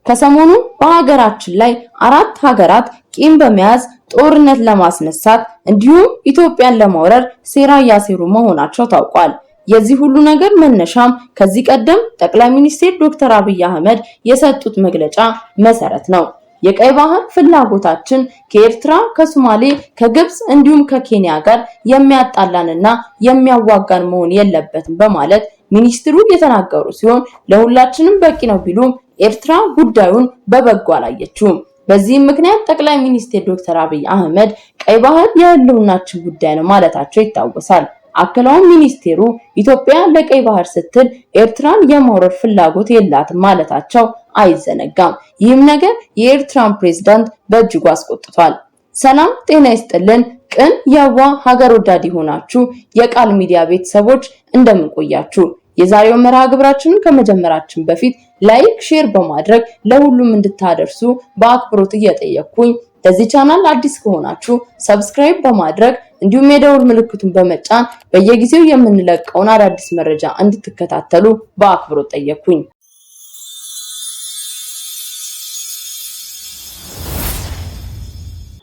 ከሰሞኑ በሀገራችን ላይ 4 ሀገራት ቂም በመያዝ ጦርነት ለማስነሳት እንዲሁም ኢትዮጵያን ለማውረር ሴራ ያሴሩ መሆናቸው ታውቋል። የዚህ ሁሉ ነገር መነሻም ከዚህ ቀደም ጠቅላይ ሚኒስትር ዶክተር አብይ አህመድ የሰጡት መግለጫ መሰረት ነው። የቀይ ባህር ፍላጎታችን ከኤርትራ፣ ከሶማሌ፣ ከግብጽ እንዲሁም ከኬንያ ጋር የሚያጣላንና የሚያዋጋን መሆን የለበትም በማለት ሚኒስትሩ የተናገሩ ሲሆን ለሁላችንም በቂ ነው ቢሉም ኤርትራ ጉዳዩን በበጎ አላየችውም። በዚህም ምክንያት ጠቅላይ ሚኒስትር ዶክተር አብይ አህመድ ቀይ ባህር የህልውናችን ጉዳይ ነው ማለታቸው ይታወሳል። አክለውም ሚኒስቴሩ ኢትዮጵያ ለቀይ ባህር ስትል ኤርትራን የማውረር ፍላጎት የላትም ማለታቸው አይዘነጋም። ይህም ነገር የኤርትራን ፕሬዝዳንት በእጅጉ አስቆጥቷል። ሰላም ጤና ይስጥልን። ቅን የዋ ሀገር ወዳድ ሆናችሁ የቃል ሚዲያ ቤተሰቦች እንደምን ቆያችሁ? የዛሬው መርሃ ግብራችንን ከመጀመራችን በፊት ላይክ፣ ሼር በማድረግ ለሁሉም እንድታደርሱ በአክብሮት እየጠየቅኩኝ ለዚህ ቻናል አዲስ ከሆናችሁ ሰብስክራይብ በማድረግ እንዲሁም የደውል ምልክቱን በመጫን በየጊዜው የምንለቀውን አዳዲስ መረጃ እንድትከታተሉ በአክብሮት ጠየቅኩኝ።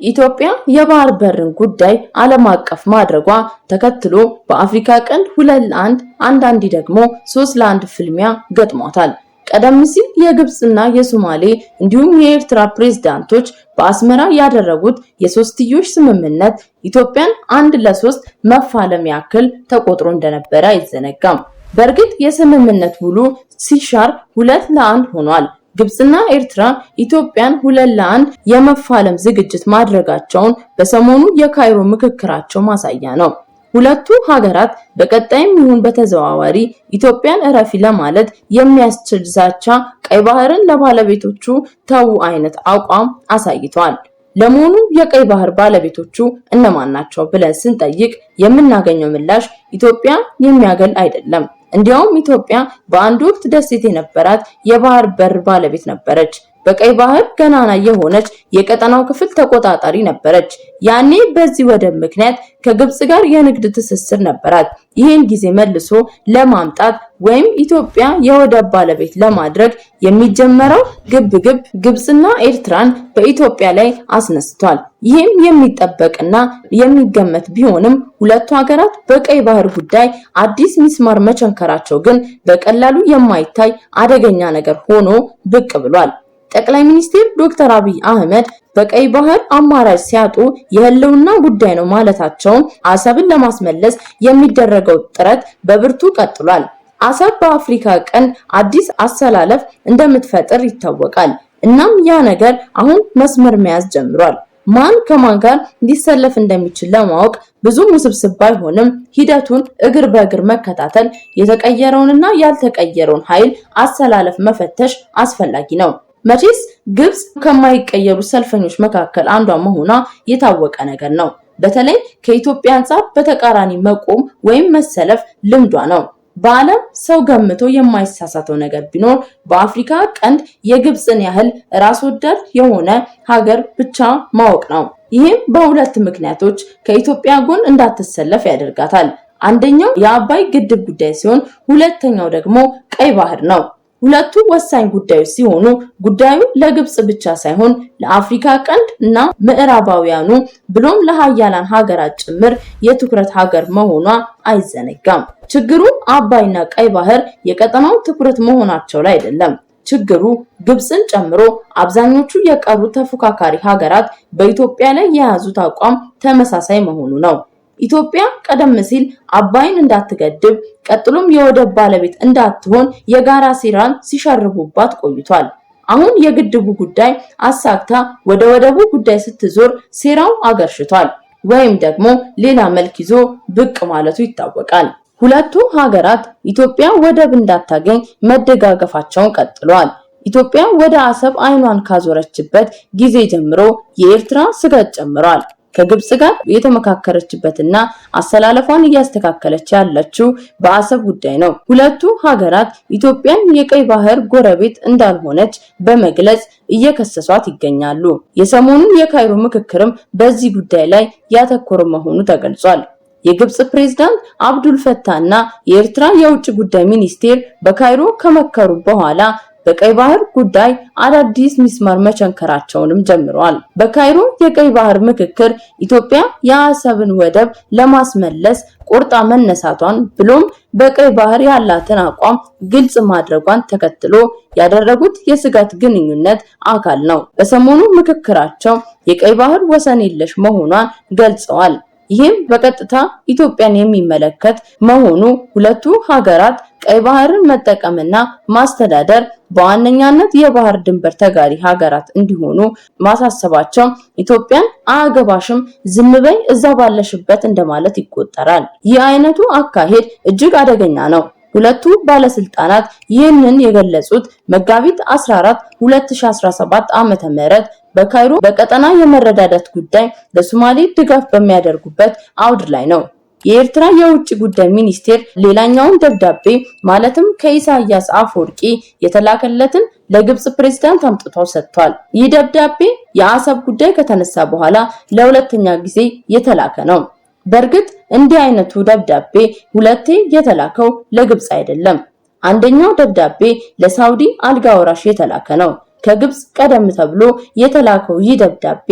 ኢትዮጵያ የባህር በርን ጉዳይ ዓለም አቀፍ ማድረጓ ተከትሎ በአፍሪካ ቀንድ 2-1 አንዳንዴ ደግሞ 3-1 ፍልሚያ ገጥሟታል። ቀደም ሲል የግብጽና የሶማሌ እንዲሁም የኤርትራ ፕሬዝዳንቶች በአስመራ ያደረጉት የሶስትዮሽ ስምምነት ኢትዮጵያን 1-3 መፋለም ያክል ተቆጥሮ እንደነበረ አይዘነጋም። በእርግጥ የስምምነት ውሉ ሲሻር 2-1 ሆኗል። ግብጽና ኤርትራ ኢትዮጵያን 2-1 የመፋለም ዝግጅት ማድረጋቸውን በሰሞኑ የካይሮ ምክክራቸው ማሳያ ነው። ሁለቱ ሀገራት በቀጣይም ይሁን በተዘዋዋሪ ኢትዮጵያን እረፊ ለማለት የሚያስችል ዛቻ ቀይ ባህርን ለባለቤቶቹ ተው አይነት አቋም አሳይተዋል። ለመሆኑ የቀይ ባህር ባለቤቶቹ እነማን ናቸው ብለን ስንጠይቅ የምናገኘው ምላሽ ኢትዮጵያ የሚያገል አይደለም። እንዲያውም ኢትዮጵያ በአንድ ወቅት ደሴት የነበራት የባህር በር ባለቤት ነበረች። በቀይ ባህር ገናና የሆነች የቀጠናው ክፍል ተቆጣጣሪ ነበረች። ያኔ በዚህ ወደብ ምክንያት ከግብጽ ጋር የንግድ ትስስር ነበራት። ይህን ጊዜ መልሶ ለማምጣት ወይም ኢትዮጵያ የወደብ ባለቤት ለማድረግ የሚጀመረው ግብግብ ግብጽና ኤርትራን በኢትዮጵያ ላይ አስነስቷል። ይህም የሚጠበቅና የሚገመት ቢሆንም ሁለቱ ሀገራት በቀይ ባህር ጉዳይ አዲስ ሚስማር መቸንከራቸው ግን በቀላሉ የማይታይ አደገኛ ነገር ሆኖ ብቅ ብሏል። ጠቅላይ ሚኒስትር ዶክተር አብይ አህመድ በቀይ ባህር አማራጭ ሲያጡ የህልውና ጉዳይ ነው ማለታቸውን አሰብን ለማስመለስ የሚደረገው ጥረት በብርቱ ቀጥሏል። አሰብ በአፍሪካ ቀንድ አዲስ አሰላለፍ እንደምትፈጥር ይታወቃል። እናም ያ ነገር አሁን መስመር መያዝ ጀምሯል። ማን ከማን ጋር ሊሰለፍ እንደሚችል ለማወቅ ብዙ ውስብስብ ባይሆንም ሂደቱን እግር በእግር መከታተል፣ የተቀየረውንና ያልተቀየረውን ኃይል አሰላለፍ መፈተሽ አስፈላጊ ነው። መቼስ ግብጽ ከማይቀየሩ ሰልፈኞች መካከል አንዷ መሆኗ የታወቀ ነገር ነው። በተለይ ከኢትዮጵያ አንፃር በተቃራኒ መቆም ወይም መሰለፍ ልምዷ ነው። በዓለም ሰው ገምቶ የማይሳሳተው ነገር ቢኖር በአፍሪካ ቀንድ የግብጽን ያህል ራስ ወዳድ የሆነ ሀገር ብቻ ማወቅ ነው። ይህም በሁለት ምክንያቶች ከኢትዮጵያ ጎን እንዳትሰለፍ ያደርጋታል። አንደኛው የአባይ ግድብ ጉዳይ ሲሆን ሁለተኛው ደግሞ ቀይ ባህር ነው። ሁለቱ ወሳኝ ጉዳዮች ሲሆኑ ጉዳዩ ለግብጽ ብቻ ሳይሆን ለአፍሪካ ቀንድ እና ምዕራባውያኑ ብሎም ለሃያላን ሀገራት ጭምር የትኩረት ሀገር መሆኗ አይዘነጋም። ችግሩ አባይና ቀይ ባህር የቀጠናው ትኩረት መሆናቸው ላይ አይደለም። ችግሩ ግብጽን ጨምሮ አብዛኞቹ የቀሩ ተፎካካሪ ሀገራት በኢትዮጵያ ላይ የያዙት አቋም ተመሳሳይ መሆኑ ነው። ኢትዮጵያ ቀደም ሲል አባይን እንዳትገድብ ቀጥሎም የወደብ ባለቤት እንዳትሆን የጋራ ሴራን ሲሸርቡባት ቆይቷል። አሁን የግድቡ ጉዳይ አሳክታ ወደ ወደቡ ጉዳይ ስትዞር ሴራው አገርሽቷል ወይም ደግሞ ሌላ መልክ ይዞ ብቅ ማለቱ ይታወቃል። ሁለቱ ሀገራት ኢትዮጵያ ወደብ እንዳታገኝ መደጋገፋቸውን ቀጥለዋል። ኢትዮጵያ ወደ አሰብ አይኗን ካዞረችበት ጊዜ ጀምሮ የኤርትራ ስጋት ጨምሯል። ከግብጽ ጋር የተመካከረችበትና አሰላለፏን እያስተካከለች ያለችው በአሰብ ጉዳይ ነው። ሁለቱ ሀገራት ኢትዮጵያን የቀይ ባህር ጎረቤት እንዳልሆነች በመግለጽ እየከሰሷት ይገኛሉ። የሰሞኑን የካይሮ ምክክርም በዚህ ጉዳይ ላይ ያተኮረ መሆኑ ተገልጿል። የግብጽ ፕሬዝዳንት አብዱል ፈታህና የኤርትራ የውጭ ጉዳይ ሚኒስቴር በካይሮ ከመከሩ በኋላ በቀይ ባህር ጉዳይ አዳዲስ ሚስማር መቸንከራቸውንም ጀምረዋል። በካይሮ የቀይ ባህር ምክክር ኢትዮጵያ የአሰብን ወደብ ለማስመለስ ቆርጣ መነሳቷን ብሎም በቀይ ባህር ያላትን አቋም ግልጽ ማድረጓን ተከትሎ ያደረጉት የስጋት ግንኙነት አካል ነው። በሰሞኑ ምክክራቸው የቀይ ባህር ወሰን የለሽ መሆኗን ገልጸዋል። ይህም በቀጥታ ኢትዮጵያን የሚመለከት መሆኑ ሁለቱ ሀገራት ቀይ ባህርን መጠቀምና ማስተዳደር በዋነኛነት የባህር ድንበር ተጋሪ ሀገራት እንዲሆኑ ማሳሰባቸው ኢትዮጵያን አያገባሽም ዝም በይ እዛ ባለሽበት እንደማለት ይቆጠራል። ይህ አይነቱ አካሄድ እጅግ አደገኛ ነው። ሁለቱ ባለስልጣናት ይህንን የገለጹት መጋቢት 14 2017 ዓመተ ምህረት በካይሮ በቀጠና የመረዳዳት ጉዳይ ለሶማሌ ድጋፍ በሚያደርጉበት አውድ ላይ ነው። የኤርትራ የውጭ ጉዳይ ሚኒስቴር ሌላኛውን ደብዳቤ ማለትም ከኢሳያስ አፈወርቂ የተላከለትን ለግብጽ ፕሬዝዳንት አምጥቷው ሰጥቷል። ይህ ደብዳቤ የአሰብ ጉዳይ ከተነሳ በኋላ ለሁለተኛ ጊዜ የተላከ ነው። በእርግጥ እንዲህ አይነቱ ደብዳቤ ሁለቴ የተላከው ለግብጽ አይደለም። አንደኛው ደብዳቤ ለሳውዲ አልጋ ወራሽ የተላከ ነው። ከግብጽ ቀደም ተብሎ የተላከው ይህ ደብዳቤ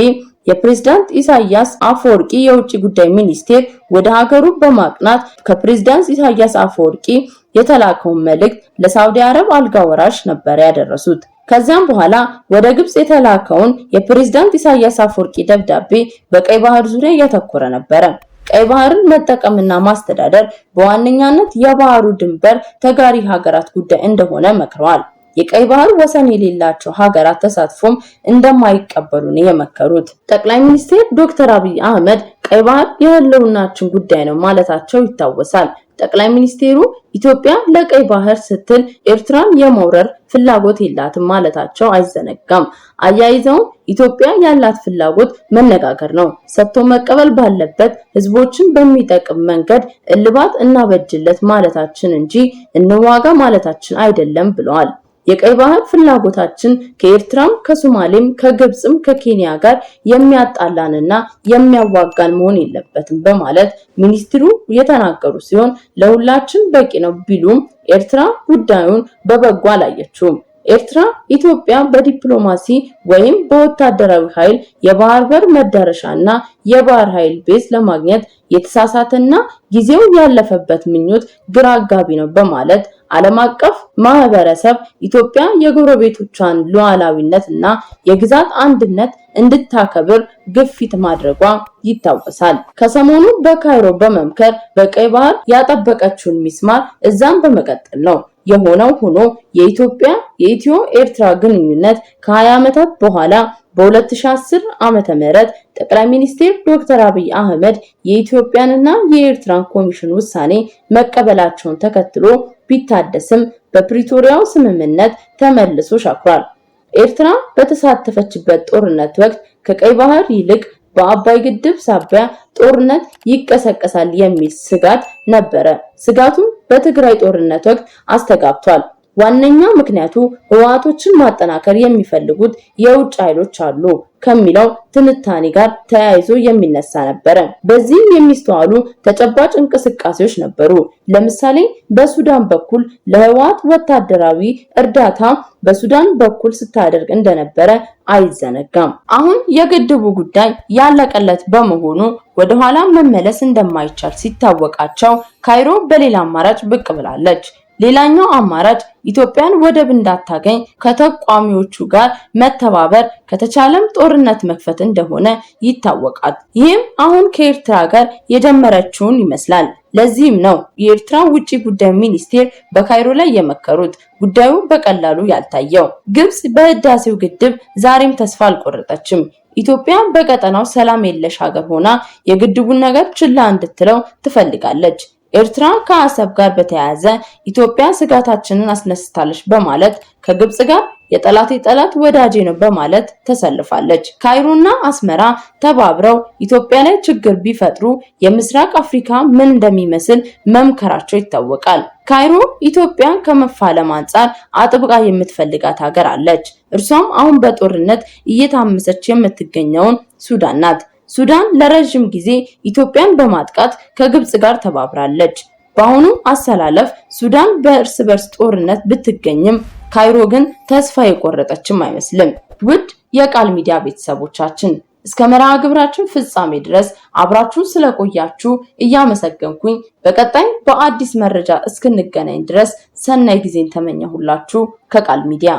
የፕሬዝዳንት ኢሳያስ አፈወርቂ የውጭ ጉዳይ ሚኒስቴር ወደ ሀገሩ በማቅናት ከፕሬዝዳንት ኢሳያስ አፈወርቂ የተላከውን መልእክት ለሳውዲ አረብ አልጋ ወራሽ ነበር ያደረሱት። ከዚያም በኋላ ወደ ግብጽ የተላከውን የፕሬዝዳንት ኢሳያስ አፈወርቂ ደብዳቤ በቀይ ባህር ዙሪያ ያተኮረ ነበር። ቀይ ባህርን መጠቀምና ማስተዳደር በዋነኛነት የባህሩ ድንበር ተጋሪ ሀገራት ጉዳይ እንደሆነ መክረዋል። የቀይ ባህር ወሰን የሌላቸው ሀገራት ተሳትፎም እንደማይቀበሉ ነው የመከሩት። ጠቅላይ ሚኒስትር ዶክተር አብይ አህመድ ቀይ ባህር የህልውናችን ጉዳይ ነው ማለታቸው ይታወሳል። ጠቅላይ ሚኒስትሩ ኢትዮጵያ ለቀይ ባህር ስትል ኤርትራን የመውረር ፍላጎት የላትም ማለታቸው አይዘነጋም። አያይዘውም ኢትዮጵያ ያላት ፍላጎት መነጋገር ነው፣ ሰጥቶ መቀበል ባለበት ህዝቦችን በሚጠቅም መንገድ እልባት እናበጅለት ማለታችን እንጂ እንዋጋ ማለታችን አይደለም ብለዋል። የቀይ ባህር ፍላጎታችን ከኤርትራም ከሶማሌም ከግብጽም ከኬንያ ጋር የሚያጣላንና የሚያዋጋን መሆን የለበትም በማለት ሚኒስትሩ የተናገሩ ሲሆን ለሁላችን በቂ ነው ቢሉም ኤርትራ ጉዳዩን በበጎ አላየችውም። ኤርትራ ኢትዮጵያ በዲፕሎማሲ ወይም በወታደራዊ ኃይል የባህር በር መዳረሻና የባህር ኃይል ቤዝ ለማግኘት የተሳሳተና ጊዜው ያለፈበት ምኞት ግራ አጋቢ ነው በማለት ዓለም አቀፍ ማህበረሰብ ኢትዮጵያ የጎረቤቶቿን ሉዓላዊነትና የግዛት አንድነት እንድታከብር ግፊት ማድረጓ ይታወሳል። ከሰሞኑ በካይሮ በመምከር በቀይ ባህር ያጠበቀችውን ሚስማር እዛም በመቀጠል ነው። የሆነው ሆኖ የኢትዮ ኤርትራ ግንኙነት ከ20 ዓመታት በኋላ በ2010 ዓመተ ምህረት ጠቅላይ ሚኒስትር ዶክተር አብይ አህመድ የኢትዮጵያንና የኤርትራን ኮሚሽን ውሳኔ መቀበላቸውን ተከትሎ ቢታደስም በፕሪቶሪያው ስምምነት ተመልሶ ሻክሯል። ኤርትራ በተሳተፈችበት ጦርነት ወቅት ከቀይ ባህር ይልቅ በአባይ ግድብ ሳቢያ ጦርነት ይቀሰቀሳል የሚል ስጋት ነበረ። ስጋቱም በትግራይ ጦርነት ወቅት አስተጋብቷል። ዋነኛ ምክንያቱ ህወሓቶችን ማጠናከር የሚፈልጉት የውጭ ኃይሎች አሉ ከሚለው ትንታኔ ጋር ተያይዞ የሚነሳ ነበር። በዚህም የሚስተዋሉ ተጨባጭ እንቅስቃሴዎች ነበሩ። ለምሳሌ በሱዳን በኩል ለህወሓት ወታደራዊ እርዳታ በሱዳን በኩል ስታደርግ እንደነበረ አይዘነጋም። አሁን የግድቡ ጉዳይ ያለቀለት በመሆኑ ወደ ኋላ መመለስ እንደማይቻል ሲታወቃቸው ካይሮ በሌላ አማራጭ ብቅ ብላለች። ሌላኛው አማራጭ ኢትዮጵያን ወደብ እንዳታገኝ ከተቋሚዎቹ ጋር መተባበር ከተቻለም ጦርነት መክፈት እንደሆነ ይታወቃል። ይህም አሁን ከኤርትራ ጋር የጀመረችውን ይመስላል። ለዚህም ነው የኤርትራ ውጪ ጉዳይ ሚኒስቴር በካይሮ ላይ የመከሩት ጉዳዩ በቀላሉ ያልታየው። ግብጽ በህዳሴው ግድብ ዛሬም ተስፋ አልቆረጠችም። ኢትዮጵያ በቀጠናው ሰላም የለሽ ሀገር ሆና የግድቡን ነገር ችላ እንድትለው ትፈልጋለች። ኤርትራ ከአሰብ ጋር በተያያዘ ኢትዮጵያ ስጋታችንን አስነስታለች በማለት ከግብጽ ጋር የጠላቴ ጠላት ወዳጄ ነው በማለት ተሰልፋለች። ካይሮና አስመራ ተባብረው ኢትዮጵያ ላይ ችግር ቢፈጥሩ የምስራቅ አፍሪካ ምን እንደሚመስል መምከራቸው ይታወቃል። ካይሮ ኢትዮጵያን ከመፋለም አንጻር አጥብቃ የምትፈልጋት ሀገር አለች። እርሷም አሁን በጦርነት እየታመሰች የምትገኘውን ሱዳን ናት። ሱዳን ለረጅም ጊዜ ኢትዮጵያን በማጥቃት ከግብጽ ጋር ተባብራለች። በአሁኑ አሰላለፍ ሱዳን በእርስ በርስ ጦርነት ብትገኝም ካይሮ ግን ተስፋ የቆረጠችም አይመስልም። ውድ የቃል ሚዲያ ቤተሰቦቻችን እስከ መርሃ ግብራችን ፍጻሜ ድረስ አብራችሁን ስለቆያችሁ እያመሰገንኩኝ በቀጣይ በአዲስ መረጃ እስክንገናኝ ድረስ ሰናይ ጊዜን ተመኘሁላችሁ ከቃል ሚዲያ።